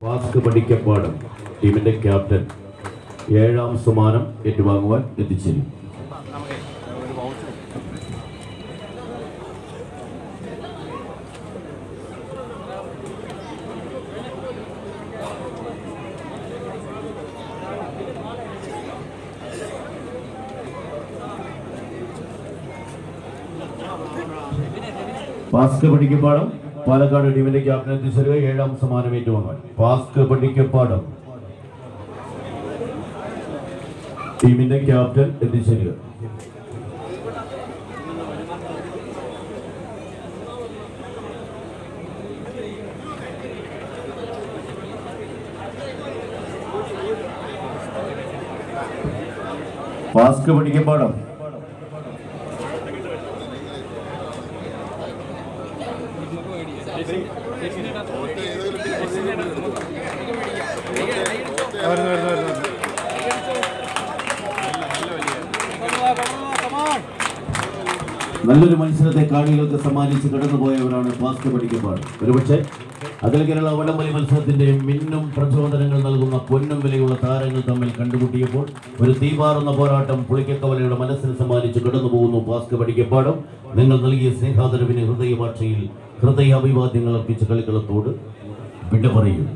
വാസ്ക് പഠിക്കപ്പാടം ടീമിന്റെ ക്യാപ്റ്റൻ 7ാം സമ്മാനം ഏറ്റുവാങ്ങുവാൻ എത്തിച്ചേരും. വാസ്ക് പഠിക്കപ്പാടം പാലക്കാട് ടീമിന്റെ ക്യാപ്റ്റൻ എത്തിച്ചേരുക. 7ാം സമ്മാനം ഏറ്റുവാങ്ങാൻ വാസ്ക് പഠിക്കപ്പാടം ടീമിന്റെ ക്യാപ്റ്റൻ എത്തിച്ചേരുക. വാസ്ക് പഠിക്കപ്പാടം നല്ലൊരു മത്സരത്തെ കാണികൾക്ക് സമ്മാനിച്ച് കടന്നുപോയവരാണ് വാസ്ക് പഠിക്കപ്പാട്. ഒരുപക്ഷെ അഖില കേരള വടംവലി മത്സരത്തിന്റെ മിന്നും പ്രചോദനങ്ങൾ നൽകുന്ന പൊന്നും വിലയുള്ള താരങ്ങൾ തമ്മിൽ കണ്ടുമുട്ടിയപ്പോൾ ഒരു തീപാറുന്ന പോരാട്ടം പുളിക്കക്കവലയുടെ മനസ്സിന് സമ്മാനിച്ച് കടന്നുപോകുന്നു വാസ്ക് പഠിക്കപ്പാടും. നിങ്ങൾ നൽകിയ സ്നേഹാദരവിന് ഹൃദയഭാഷയിൽ ഹൃദയാഭിവാദ്യങ്ങൾ അർപ്പിച്ച കളിക്കളത്തോട് വിട പറയും.